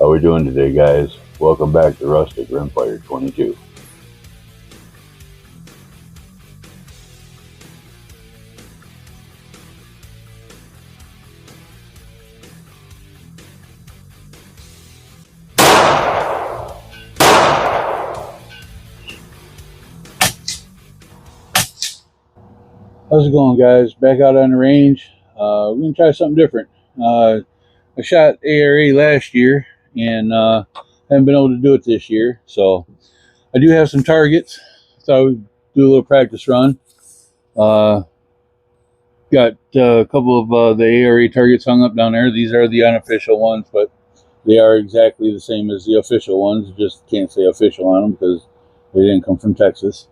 How we doing today, guys? Welcome back to Rustic Rimfire 22. How's it going, guys? Back out on the range. We're going to try something different. I shot ARA last year and haven't been able to do it this year. So I do have some targets. So I would do a little practice run. Got a couple of the ARA targets hung up down there. These are the unofficial ones, but they are exactly the same as the official ones. Just can't say official on them because they didn't come from Texas.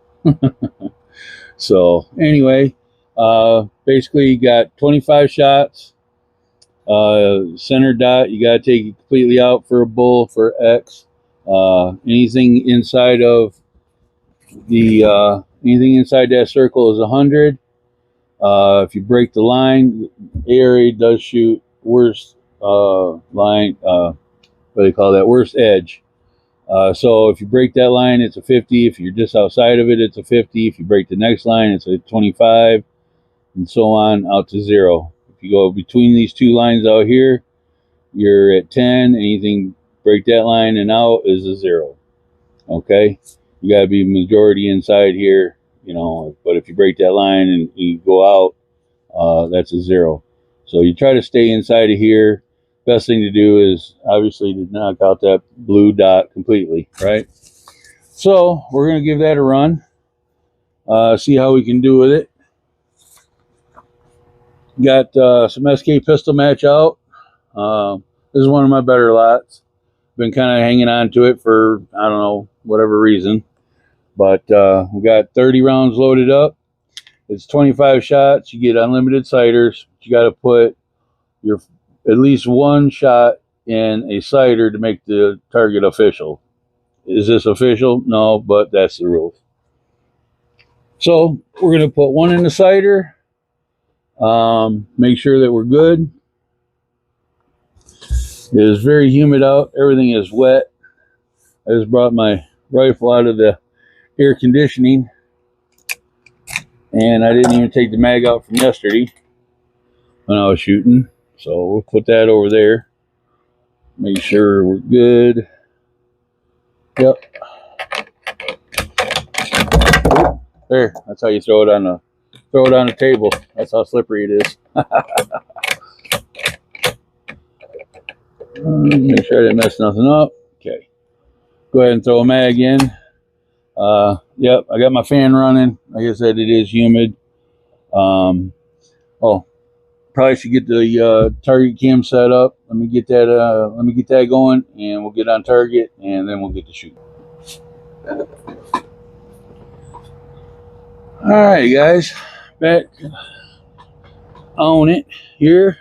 So anyway, basically you got 25 shots, center dot. You got to take it completely out for a bull for X. Anything inside of the anything inside that circle is 100. If you break the line, ARA does shoot worst line. What do they call that? Worst edge. So if you break that line, it's a 50. If you're just outside of it, it's a 50. If you break the next line, it's a 25, and so on out to 0. If you go between these two lines out here, you're at 10. Anything break that line and out is a 0. Okay, you got to be majority inside here, you know. But if you break that line and you go out, that's a 0. So you try to stay inside of here. Best thing to do is obviously to knock out that blue dot completely, right? So we're going to give that a run, see how we can do with it. Got some SK pistol match out. This is one of my better lots. Been kind of hanging on to it for, I don't know, whatever reason. But we got 30 rounds loaded up. It's 25 shots. You get unlimited sighters. You got to put your at least one shot in a sighter to make the target official. Is this official? No, but that's the rules. So we're going to put one in the sighter. Make sure that we're good. It is very humid out. Everything is wet. I just brought my rifle out of the air conditioning, and I didn't even take the mag out from yesterday when I was shooting. So we'll put that over there. Make sure we're good. Yep. There. That's how you throw it on the table. That's how slippery it is. Make sure I didn't mess nothing up. Okay. Go ahead and throw a mag in. Yep, I got my fan running. Like I said, it is humid. Oh, probably should get the target cam set up. Let me get that going, and we'll get on target, and then we'll get to shoot. All right, guys, back on it here.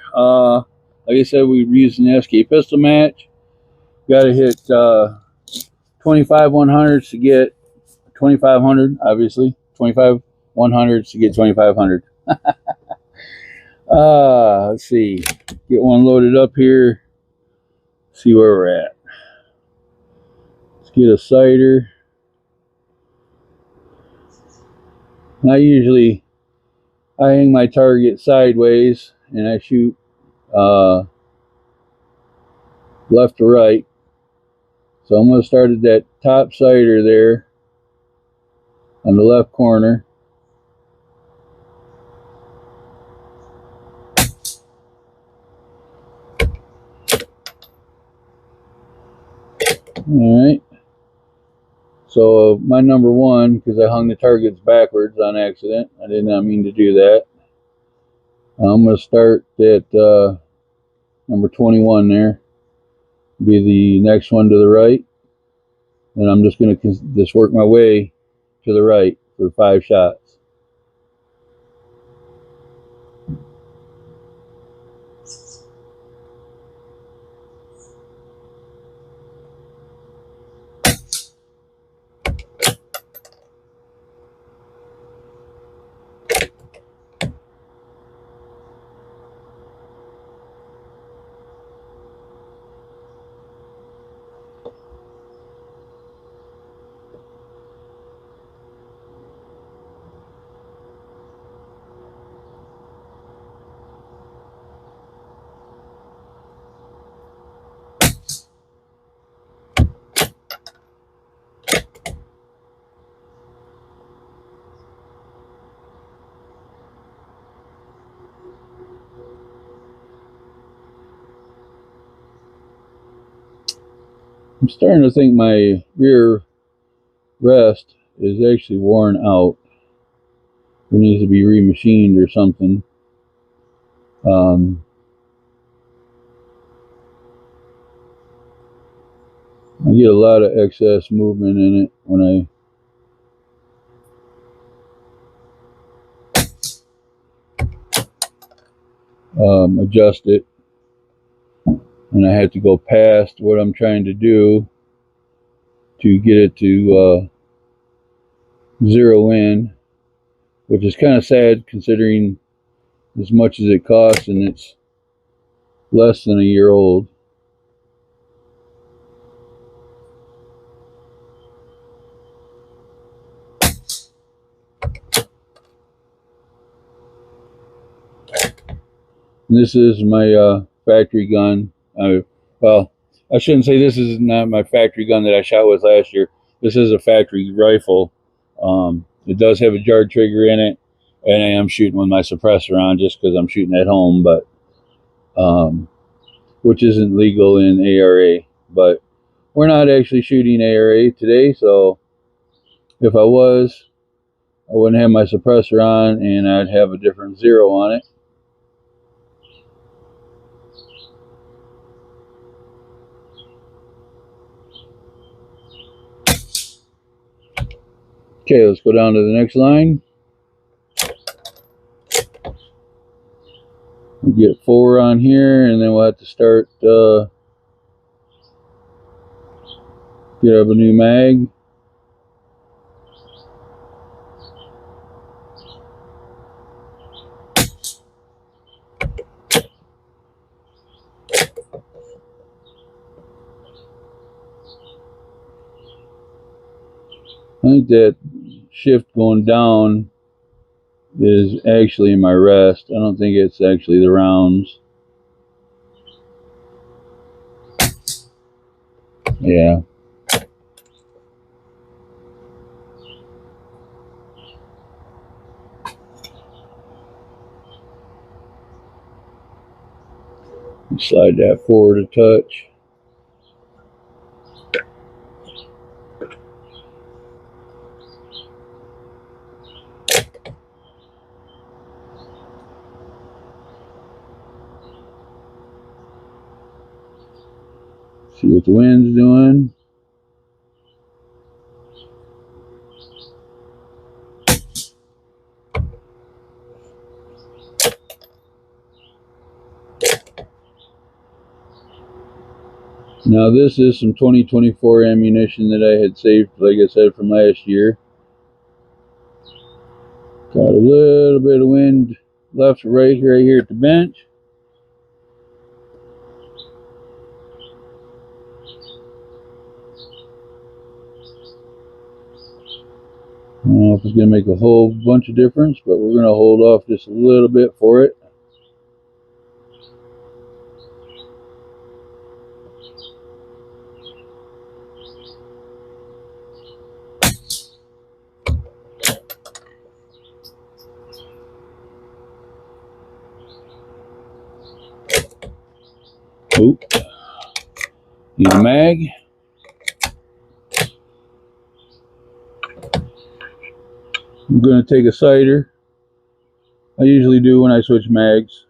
Like I said, we're using the SK pistol match. Got to hit 25 100s to get 2500. Obviously, 25 100s to get 2500. Let's see. Get one loaded up here. See where we're at. Let's get a sighter. I hang my target sideways and I shoot left to right. So I'm going to start at that top sighter there on the left corner. All right. So my number 1, because I hung the targets backwards on accident. I did not mean to do that. I'm going to start at number 21 there. Be the next one to the right. And I'm just going to just work my way to the right for 5 shots. I'm starting to think my rear rest is actually worn out. It needs to be remachined or something. I get a lot of excess movement in it when I adjust it, and I have to go past what I'm trying to do to get it to zero in, which is kind of sad considering as much as it costs and it's less than a year old. This is my factory gun. Well, I shouldn't say this is not my factory gun that I shot with last year. This is a factory rifle. It does have a jar trigger in it, and I am shooting with my suppressor on just because I'm shooting at home, but which isn't legal in ARA. But we're not actually shooting ARA today, so if I was, I wouldn't have my suppressor on, and I'd have a different zero on it. Okay, let's go down to the next line. We'll get 4 on here, and then we'll have to start get up a new mag. I think that shift going down is actually my rest. I don't think it's actually the rounds. Yeah. Slide that forward a touch. See what the wind's doing. Now this is some 2024 ammunition that I had saved, like I said, from last year. Got a little bit of wind left or right here at the bench. I don't know if it's going to make a whole bunch of difference, but we're going to hold off just a little bit for it. Oop. Need a mag. I'm going to take a sighter. I usually do when I switch mags.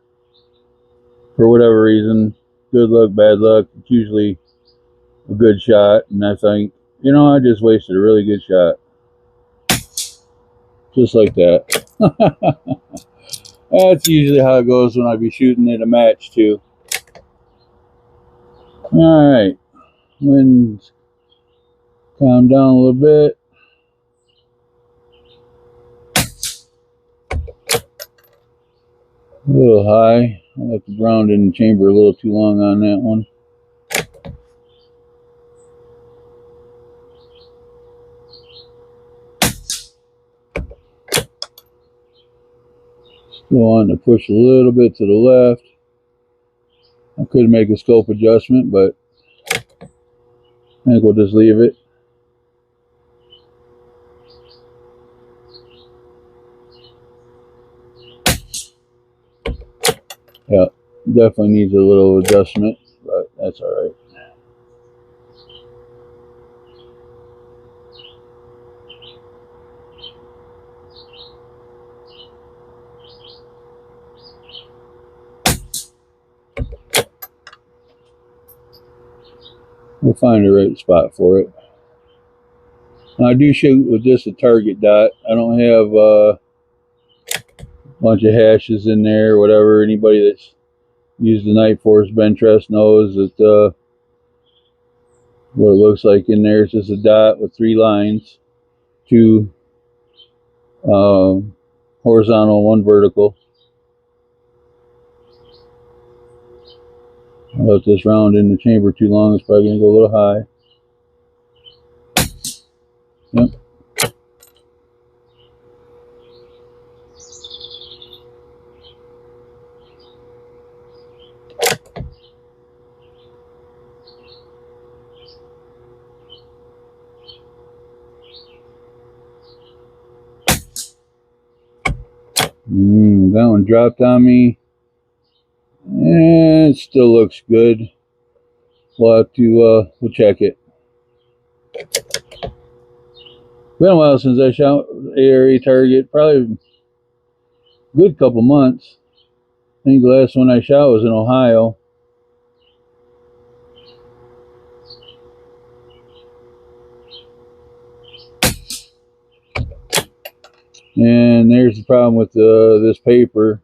For whatever reason, good luck, bad luck, it's usually a good shot. And I think, you know, I just wasted a really good shot. Just like that. That's usually how it goes when I be shooting at a match too. Alright. Wind's calm down a little bit. A little high. I left the ground in the chamber a little too long on that one. Still wanting to push a little bit to the left. I could make a scope adjustment, but I think we'll just leave it. Yeah, definitely needs a little adjustment, but that's all right. We'll find the right spot for it. Now, I do shoot with just a target dot. I don't have a bunch of hashes in there or whatever. Anybody that's used the Night Force bench rest knows that what it looks like in there is just a dot with 3 lines, 2 horizontal, 1 vertical. I left this round in the chamber too long. It's probably going to go a little high. Yep. That one dropped on me. And it still looks good. We'll have to we'll check it. Been a while since I shot ARA target. Probably a good couple months. I think the last one I shot was in Ohio. And there's the problem with this paper,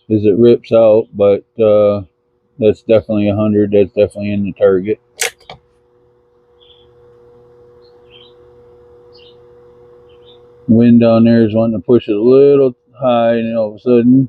is it rips out, but that's definitely 100. That's definitely in the target. Wind down there is wanting to push it a little high, and all of a sudden,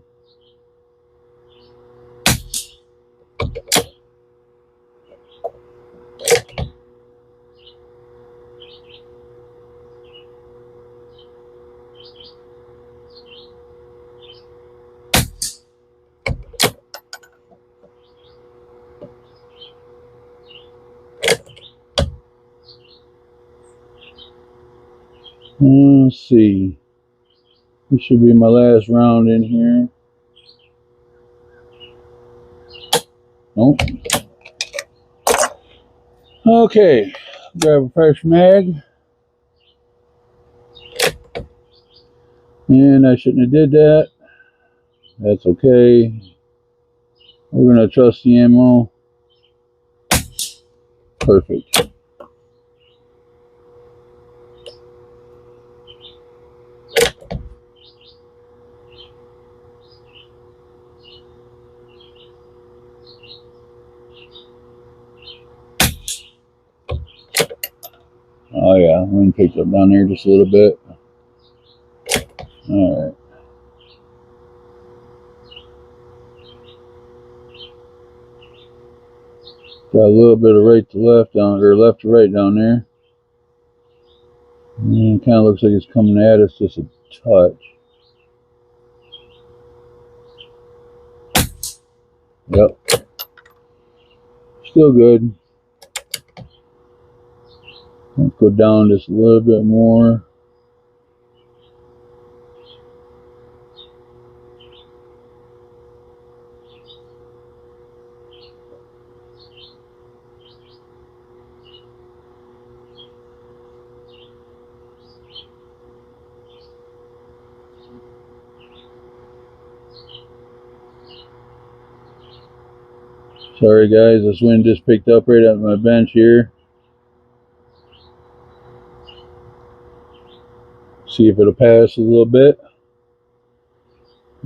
let's see. This should be my last round in here. Nope. Okay, grab a fresh mag. And I shouldn't have did that. That's okay. We're gonna trust the ammo. Perfect. Oh yeah, wind picked up down there just a little bit. All right. Got a little bit of right to left down, or left to right down there. And it kind of looks like it's coming at us just a touch. Yep. Still good. Let's go down just a little bit more. Sorry guys, this wind just picked up right at my bench here. See if it'll pass a little bit.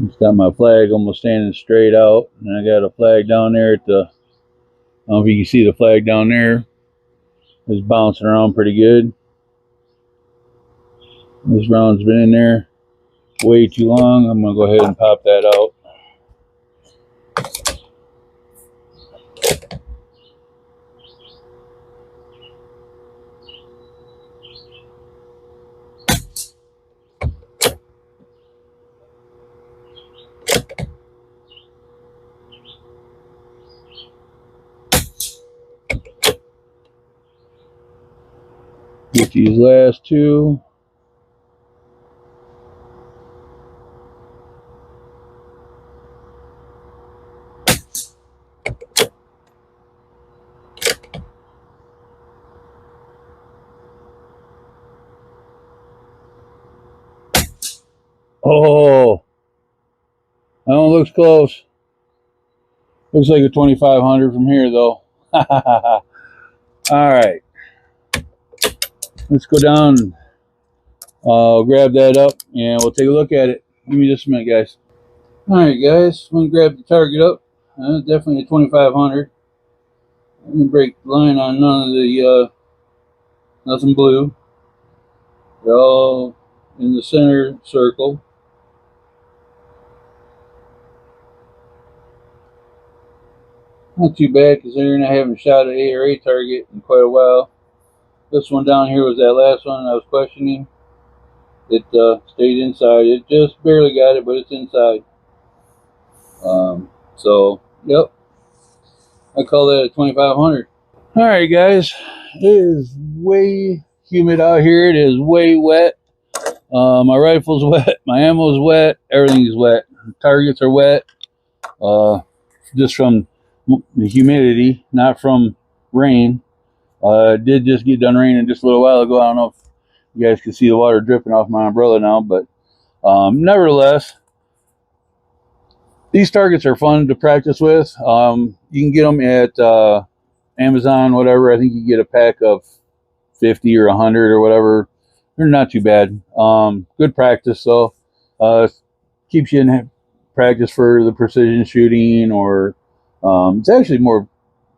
It's got my flag almost standing straight out, and I got a flag down there at the, I don't know if you can see the flag down there. It's bouncing around pretty good. This round's been in there way too long. I'm gonna go ahead and pop that out. Get these last two. Oh, that one looks close. Looks like a 2500 from here though. All right, let's go down. I'll grab that up and we'll take a look at it. Give me just a minute, guys. All right, guys, I'm gonna grab the target up. Definitely a 2500. I'm gonna break the line on none of the nothing blue. They're all in the center circle. Not too bad considering I haven't shot an ARA target in quite a while. This one down here was that last one I was questioning. It stayed inside. It just barely got it, but it's inside. So, yep. I call that a 2500. Alright, guys. It is way humid out here. It is way wet. My rifle's wet. My ammo's wet. Everything's wet. Targets are wet. Just from the humidity, not from rain. It did just get done raining just a little while ago. I don't know if you guys can see the water dripping off my umbrella now, but nevertheless, these targets are fun to practice with. You can get them at Amazon, whatever. I think you get a pack of 50 or 100 or whatever. They're not too bad. Good practice, though. Keeps you in practice for the precision shooting, or it's actually more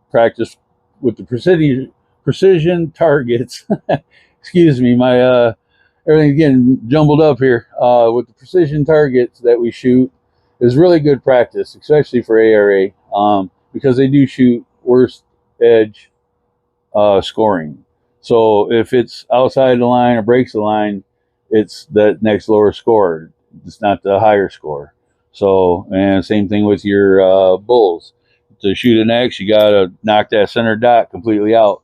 practice with the precision targets. Excuse me, my everything's getting jumbled up here. With the precision targets that we shoot is really good practice, especially for ARA, because they do shoot worst edge scoring. So if it's outside the line or breaks the line, it's that next lower score. It's not the higher score. So, and same thing with your bulls. To shoot an X, you gotta knock that center dot completely out.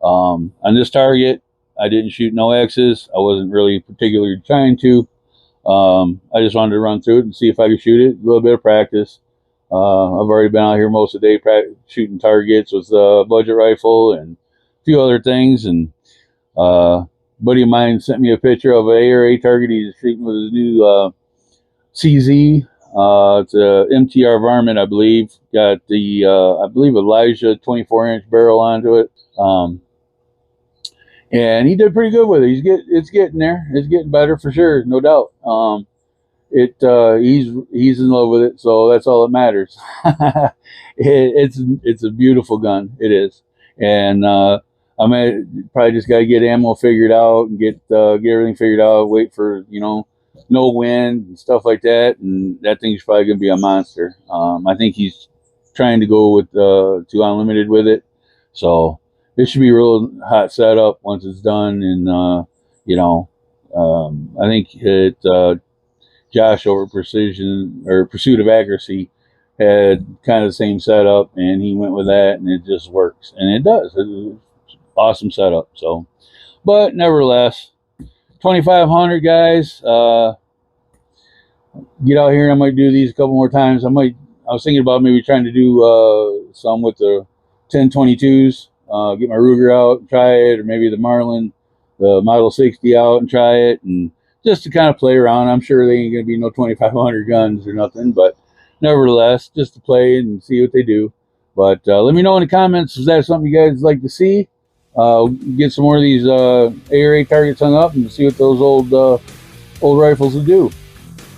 On this target, I didn't shoot no X's. I wasn't really particularly trying to. I just wanted to run through it and see if I could shoot it. A little bit of practice. I've already been out here most of the day shooting targets with a budget rifle and a few other things. And a buddy of mine sent me a picture of an ARA target he's shooting with his new CZ. It's a MTR varmint, I believe. Got the I believe Elijah 24-inch barrel onto it. And he did pretty good with it. It's getting there. It's getting better for sure, no doubt. He's in love with it, so that's all that matters. It's a beautiful gun. It is, and I mean, probably just got to get ammo figured out and get everything figured out. Wait for no wind and stuff like that, and that thing's probably gonna be a monster. I think he's trying to go with to unlimited with it, so it should be a real hot setup once it's done. And I think Josh over Precision or Pursuit of Accuracy had kind of the same setup, and he went with that, and it just works, and it does. It's an awesome setup. So, but nevertheless, 2500 guys. Get out here. I might do these a couple more times. I was thinking about maybe trying to do some with the 1022s. Get my Ruger out and try it, or maybe the Marlin, the Model 60 out and try it, and just to kind of play around. I'm sure they ain't gonna be no 2500 guns or nothing, but nevertheless, just to play and see what they do. But let me know in the comments if that's something you guys like to see. Get some more of these ARA targets hung up and see what those old rifles will do.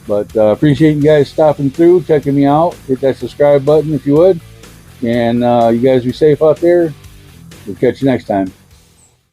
But appreciate you guys stopping through, checking me out. Hit that subscribe button if you would, and you guys be safe out there. We'll catch you next time.